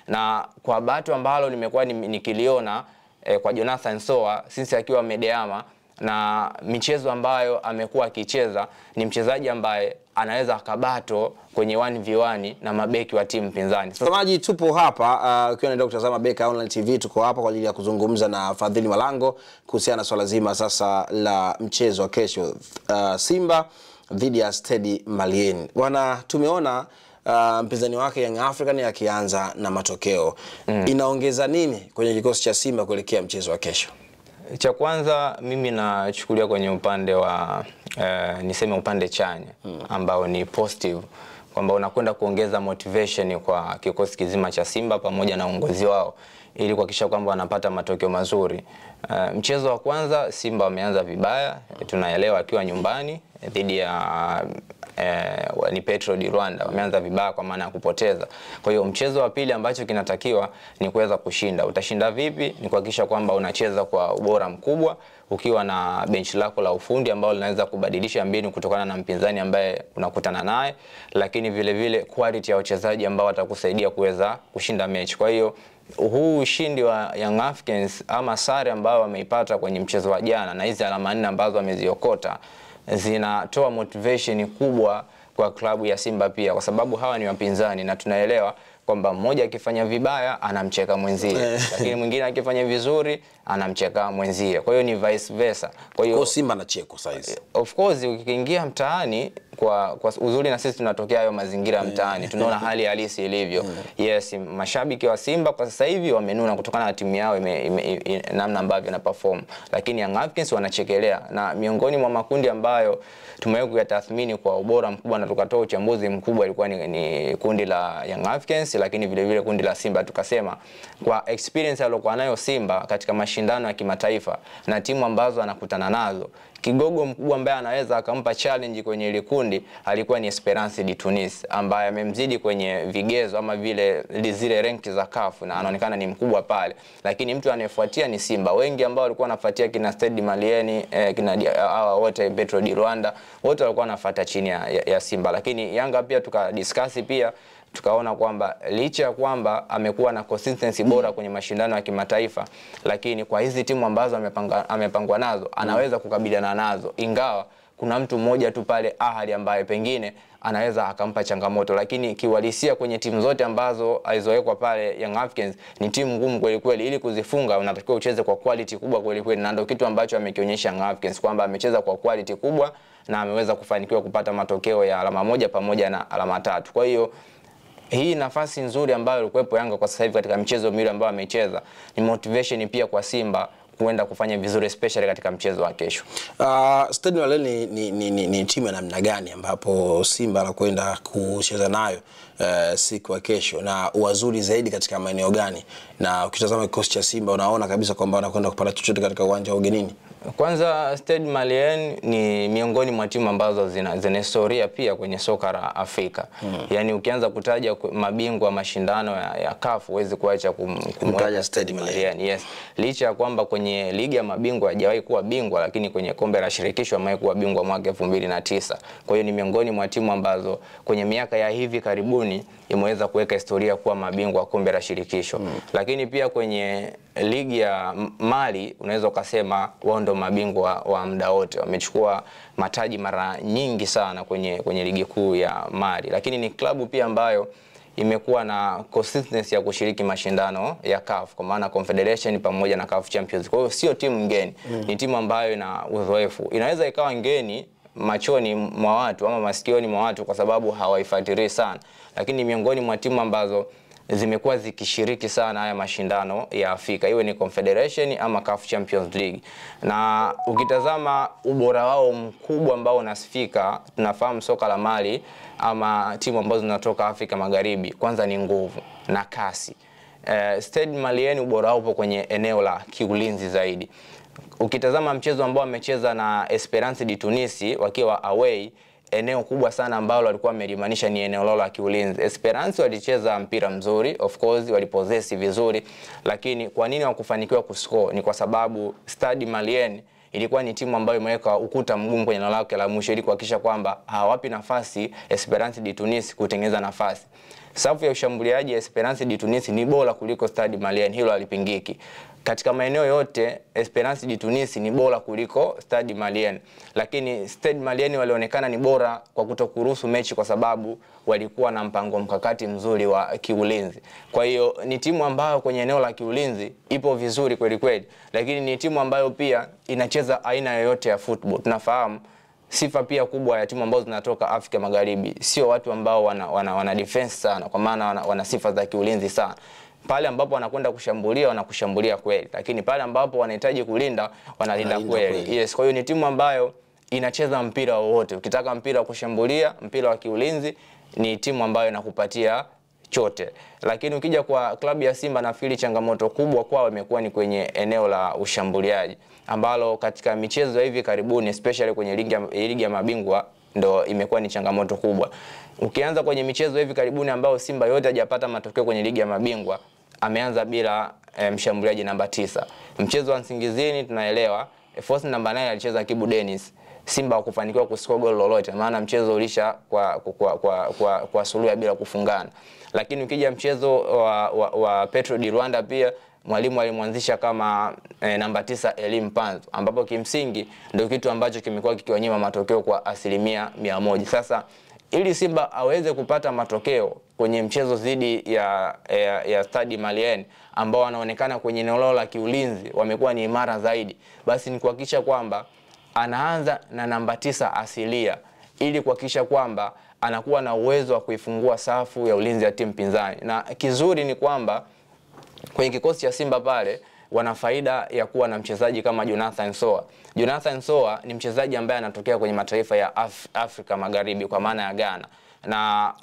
na kwa bahati ambalo nimekuwa nikiliona kwa Jonathan Soa since akiwa Medeama na michezo ambayo amekuwa akicheza, ni mchezaji ambaye anaweza akabato kwenye 1v1 na mabeki wa timu pinzani. Mtazamaji, tupo hapa ukiwa unaendelea kutazama Beka Online TV, tuko hapa kwa ajili ya kuzungumza na Fadhili Malango kuhusiana na swala zima sasa la mchezo wa kesho, Simba dhidi ya Stade Malien. Tumeona mpinzani wake Young African akianza na matokeo. Inaongeza nini kwenye kikosi cha Simba kuelekea mchezo wa kesho? Cha kwanza mimi nachukulia kwenye upande wa niseme upande chanya ambao ni positive, kwamba unakwenda kuongeza motivation kwa kikosi kizima cha Simba pamoja na uongozi wao ili kuhakikisha kwamba wanapata matokeo mazuri. Mchezo wa kwanza Simba wameanza vibaya, tunaelewa, akiwa nyumbani dhidi ya ni Petro di Rwanda, wameanza vibaya kwa maana ya kupoteza. Kwa hiyo mchezo wa pili ambacho kinatakiwa ni kuweza kushinda. Utashinda vipi? Ni kuhakikisha kwamba unacheza kwa ubora mkubwa ukiwa na bench lako la ufundi ambao linaweza kubadilisha mbinu kutokana na mpinzani ambaye unakutana naye, lakini vile vile quality ya wachezaji ambao watakusaidia kuweza kushinda mechi. Kwa hiyo huu ushindi wa Young Africans ama sare ambao wameipata kwenye mchezo wa jana na hizi alama 4 ambazo wameziokota zinatoa motivation kubwa kwa klabu ya Simba pia, kwa sababu hawa ni wapinzani na tunaelewa kwamba mmoja akifanya vibaya anamcheka mwenzie lakini mwingine akifanya vizuri anamcheka mwenzie. Kwa hiyo ni vice versa. Kwa hiyo Simba anacheko saizi. Of course ukiingia mtaani kwa uzuri na sisi tunatokea hayo mazingira mtaani, tunaona hali halisi ilivyo. Yes, mashabiki wa Simba kwa sasa hivi wamenuna kutokana na timu yao namna ambavyo ina perform, lakini Young Africans wanachekelea, na miongoni mwa makundi ambayo tumewahi kuyatathmini kwa ubora mkubwa na tukatoa uchambuzi mkubwa ilikuwa ni kundi la Young Africans, lakini vile vile kundi la Simba. Tukasema kwa experience aliyokuwa nayo Simba katika mashindano ya kimataifa na timu ambazo anakutana nazo, kigogo mkubwa ambaye anaweza akampa challenge kwenye ile kundi alikuwa ni Esperance de Tunis, ambaye amemzidi kwenye vigezo ama vile zile rank za CAF na anaonekana ni mkubwa pale. Lakini mtu anayefuatia ni Simba. Wengi ambao walikuwa wanafuatia kina Stade Malien, kina wote Petro di Rwanda, wote walikuwa wanafuata chini ya Simba. Lakini Yanga pia tukadiscuss pia tukaona kwamba licha ya kwamba amekuwa na consistency bora kwenye mashindano ya kimataifa, lakini kwa hizi timu ambazo amepangwa nazo anaweza kukabiliana nazo, ingawa kuna mtu mmoja tu pale Ahadi ambaye pengine anaweza akampa changamoto, lakini kiwalisia kwenye timu zote ambazo alizowekwa pale Young Africans ni timu ngumu kweli kweli. Ili kuzifunga unatakiwa ucheze kwa quality kubwa kweli kweli, na ndio kitu ambacho amekionyesha Young Africans kwamba amecheza kwa quality kubwa na ameweza kufanikiwa kupata matokeo ya alama 1 pamoja na alama 3. Kwa hiyo hii nafasi nzuri ambayo ilikuwepo Yanga kwa sasa hivi katika mchezo miwili ambao amecheza ni motivation pia kwa Simba kuenda kufanya vizuri especially katika mchezo wa kesho. Stade Malien ni timu ya namna gani ambapo Simba anakwenda kucheza nayo siku ya kesho, na wazuri zaidi katika maeneo gani? Na ukitazama kikosi cha Simba unaona kabisa kwamba wanakwenda kupata chochote katika uwanja wa ugenini? Kwanza Stade Malien ni miongoni mwa timu ambazo zina historia pia kwenye soka la Afrika. Yaani ukianza kutaja mabingwa mashindano ya CAF huwezi kuacha kumtaja Stade Malien. Yes. Licha ya kwamba kwenye ligi ya mabingwa hajawahi kuwa bingwa, lakini kwenye kombe la shirikisho amewahi kuwa bingwa mwaka 2009. Kwa hiyo ni miongoni mwa timu ambazo kwenye miaka ya hivi karibuni imeweza kuweka historia kuwa mabingwa wa kombe la shirikisho. Lakini pia kwenye ligi ya Mali unaweza kusema wao ndio mabingwa wa muda wote, wamechukua mataji mara nyingi sana kwenye ligi kuu ya Mali. Lakini ni klabu pia ambayo imekuwa na consistency ya kushiriki mashindano ya CAF kwa maana Confederation pamoja na CAF Champions. Kwa hiyo sio timu ngeni, ni timu ambayo ina uzoefu. Inaweza ikawa ngeni machoni mwa watu ama masikioni mwa watu kwa sababu hawaifuatilii sana, lakini miongoni mwa timu ambazo zimekuwa zikishiriki sana haya mashindano ya Afrika, iwe ni Confederation ama CAF Champions League. Na ukitazama ubora wao mkubwa ambao unasifika, tunafahamu soka la Mali ama timu ambazo zinatoka Afrika Magharibi, kwanza ni nguvu na kasi. Stade Malien ubora wao upo kwenye eneo la kiulinzi zaidi. Ukitazama mchezo ambao amecheza na Esperance de Tunis wakiwa away, eneo kubwa sana ambalo walikuwa wamelimanisha ni eneo lao la kiulinzi. Esperance walicheza mpira mzuri, of course walipossess vizuri, lakini kwa nini hawakufanikiwa kuscore? Ni kwa sababu Stade Malien ilikuwa ni timu ambayo imeweka ukuta mgumu kwenye eneo lake la mwisho ili kuhakikisha kwamba hawapi nafasi Esperance de Tunis kutengeneza nafasi. safu ya ushambuliaji ya Esperance de Tunis ni bora kuliko Stade Malien, hilo halipingiki. Katika maeneo yote Esperance de Tunis ni bora kuliko Stade Malien, lakini Stade Malien walionekana ni bora kwa kutokuruhusu mechi kwa sababu walikuwa na mpango mkakati mzuri wa kiulinzi. Kwa hiyo ni timu ambayo kwenye eneo la kiulinzi ipo vizuri kweli kweli, lakini ni timu ambayo pia inacheza aina yoyote ya football. Tunafahamu sifa pia kubwa ya timu ambazo zinatoka Afrika Magharibi sio watu ambao wana defense sana, kwa maana wana sifa za kiulinzi sana. Pale ambapo wanakwenda kushambulia wanakushambulia kweli, lakini pale ambapo wanahitaji kulinda wanalinda kweli. Yes, kwa hiyo ni timu ambayo inacheza mpira wowote. Ukitaka mpira wa kushambulia, mpira wa kiulinzi, ni timu ambayo inakupatia chote. Lakini ukija kwa klabu ya Simba, nafikiri changamoto kubwa kwao imekuwa ni kwenye eneo la ushambuliaji, ambalo katika michezo hivi karibuni especially kwenye ligi ya mabingwa ndo imekuwa ni changamoto kubwa. Ukianza kwenye michezo hivi karibuni ambao Simba yote hajapata matokeo kwenye ligi ya mabingwa, ameanza bila mshambuliaji namba 9. Mchezo wa Nsingizini tunaelewa force namba 9 alicheza Kibu Dennis. Simba hakufanikiwa kuscore goal lolote, maana mchezo ulisha kwa suluhu bila kufungana. Lakini ukija mchezo wa Petro di Rwanda, pia mwalimu alimwanzisha kama namba 9 Elim Panzo, ambapo kimsingi ndio kitu ambacho kimekuwa kikiwanyima matokeo kwa 100%. Sasa ili Simba aweze kupata matokeo kwenye mchezo dhidi ya Stade Malien, ambao wanaonekana kwenye eneo la kiulinzi wamekuwa ni imara zaidi, basi ni kuhakikisha kwamba anaanza na namba 9 asilia, ili kuhakikisha kwamba anakuwa na uwezo wa kuifungua safu ya ulinzi ya timu pinzani. Na kizuri ni kwamba kwenye kikosi cha Simba pale wana faida ya kuwa na mchezaji kama Jonathan Soa. Jonathan Soa ni mchezaji ambaye anatokea kwenye mataifa ya Afrika Magharibi, kwa maana ya Ghana, na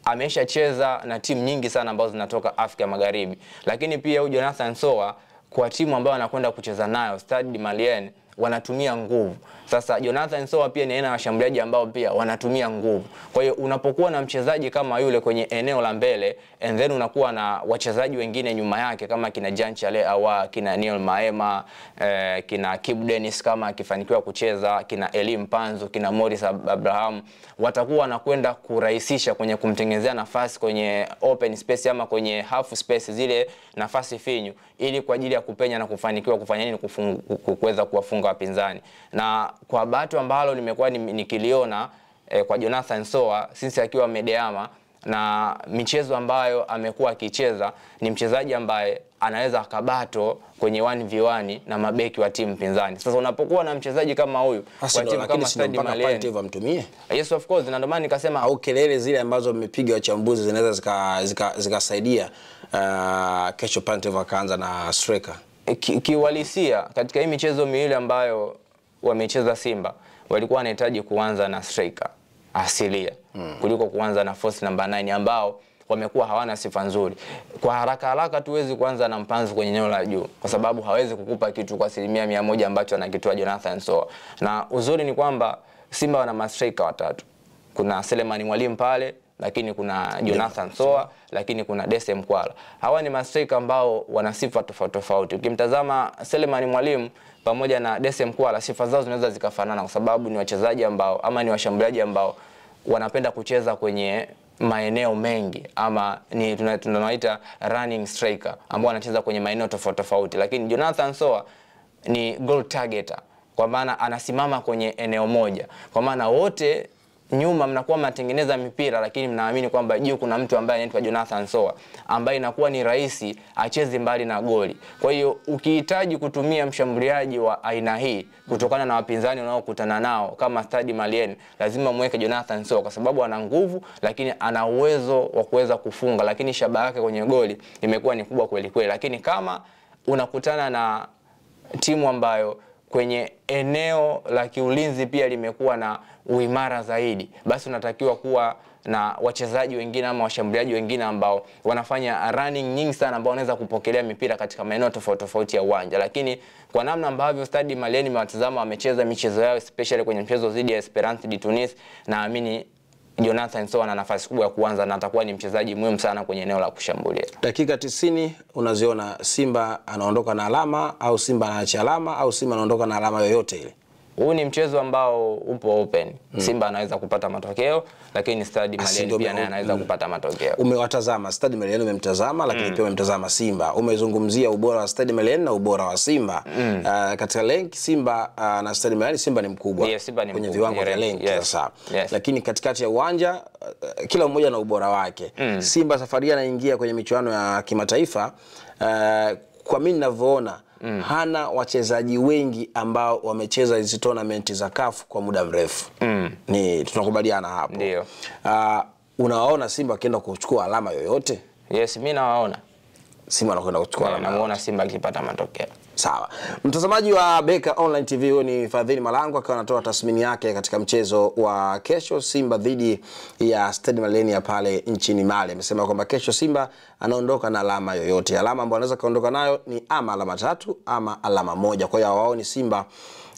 ameshacheza na timu nyingi sana ambazo zinatoka Afrika Magharibi. Lakini pia huyu Jonathan Soa kwa timu ambayo anakwenda kucheza nayo Stade Malien wanatumia nguvu. Sasa Jonathan Soa pia ni aina ya washambuliaji ambao pia wanatumia nguvu. Kwa hiyo unapokuwa na mchezaji kama yule kwenye eneo la mbele, and then unakuwa na wachezaji wengine nyuma yake kama kina Jean Charles Ahoua, kina Neil Maema, kina Kibu Dennis kama akifanikiwa kucheza, kina Elim Panzo, kina Morris Abraham, watakuwa wanakwenda kurahisisha kwenye kumtengenezea nafasi kwenye open space ama kwenye half space, zile nafasi finyu, ili kwa ajili ya kupenya na kufanikiwa kufanya nini, kuweza kuwafunga wapinzani. Na kwa bahati ambalo nimekuwa nikiliona kwa Jonathan Soa since akiwa Medeama na michezo ambayo amekuwa akicheza, ni mchezaji ambaye anaweza akabato kwenye 1v1 na mabeki wa timu pinzani. Sasa unapokuwa na mchezaji kama huyu kwa timu kama Stade Malien, mtumie. Yes, of course, na ndio maana nikasema au kelele zile ambazo mmepiga wachambuzi zinaweza zikasaidia kesho Pantev akaanza na striker. Kiwalisia katika hii michezo miwili ambayo wamecheza Simba, walikuwa wanahitaji kuanza na striker asilia kuliko kuanza na force namba 9 ambao wamekuwa hawana sifa nzuri. Kwa haraka tuwezi kuanza na Mpanzu kwenye eneo la juu, kwa sababu hawezi kukupa kitu kwa 100% ambacho anakitoa Jonathan Soa. Na uzuri ni kwamba Simba wana mastriker watatu. Kuna Selemani Mwalimu pale, lakini kuna Jonathan Soa, lakini kuna Dese Mkwala. Hawa ni mastriker ambao wana sifa tofauti. Ukimtazama Selemani Mwalimu pamoja na Dese Mkwala, sifa zao zinaweza zikafanana, kwa sababu ni wachezaji ambao ama ni washambuliaji ambao wanapenda kucheza kwenye maeneo mengi, ama ni tunaoita running striker ambao wanacheza kwenye maeneo tofauti. Lakini Jonathan Soa ni goal targeter, kwa maana anasimama kwenye eneo moja, kwa maana wote nyuma mnakuwa mnatengeneza mipira, lakini mnaamini kwamba juu kuna mtu ambaye anaitwa Jonathan Soa ambaye inakuwa ni rahisi acheze mbali na goli. Kwa hiyo ukihitaji kutumia mshambuliaji wa aina hii kutokana na wapinzani unaokutana nao kama Stade Malien, lazima muweke Jonathan Soa, kwa sababu ana nguvu, lakini ana uwezo wa kuweza kufunga, lakini shabaha yake kwenye goli imekuwa ni kubwa kweli kweli. Lakini kama unakutana na timu ambayo kwenye eneo la kiulinzi pia limekuwa na uimara zaidi, basi unatakiwa kuwa na wachezaji wengine ama washambuliaji wengine ambao wanafanya running nyingi sana, ambao wanaweza kupokelea mipira katika maeneo tofauti ya uwanja. Lakini kwa namna ambavyo Stade Malien nimewatazama wamecheza michezo yao, especially kwenye mchezo dhidi ya Esperance de Tunis, naamini Jonathan Soa ana nafasi kubwa ya kuanza na atakuwa ni mchezaji muhimu sana kwenye eneo la kushambulia. Dakika 90 unaziona Simba anaondoka na alama, au Simba anaacha alama, au Simba anaondoka na alama yoyote ile? huu ni mchezo ambao upo open. Simba anaweza kupata matokeo, lakini Stade Malien pia naye anaweza kupata matokeo. Umewatazama Stade Malien, umemtazama lakini pia umemtazama Simba. Umezungumzia ubora wa Stade Malien na ubora wa Simba. Katika lenki Simba na Stade Malien, Simba ni mkubwa. Yes, Simba ni kwenye mkubwa viwango vya lenki sasa. Yes. Lakini katikati ya uwanja kila mmoja na ubora wake. Simba safari anaingia kwenye michuano ya kimataifa, kwa mimi ninavyoona hana wachezaji wengi ambao wamecheza hizo tournament za CAF kwa muda mrefu. Ni tunakubaliana hapo. Ndio. Unawaona Simba akienda kuchukua alama yoyote? Yes, mimi nawaona. Simba anakwenda kuchukua alama. Namuona Simba akipata matokeo. Sawa. Mtazamaji wa Beka Online TV, huyo ni Fadhili Malango akiwa anatoa tathmini yake katika mchezo wa kesho, Simba dhidi ya Stade Malien ya pale nchini Mali. Amesema kwamba kesho Simba anaondoka na alama yoyote. Alama ambayo anaweza kaondoka nayo ni ama alama 3 ama alama 1. Kwa hiyo wao ni Simba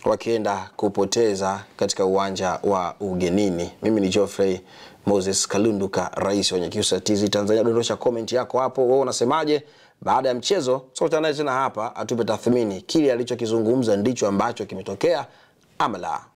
wakienda kupoteza katika uwanja wa ugenini. Mimi ni Geoffrey Moses Kalunduka, rais wa Nyakyusa TZ Tanzania. Dondosha comment yako hapo, wewe unasemaje baada ya mchezo? Sote naye tena hapa atupe tathmini, kile alichokizungumza ndicho ambacho kimetokea ama la.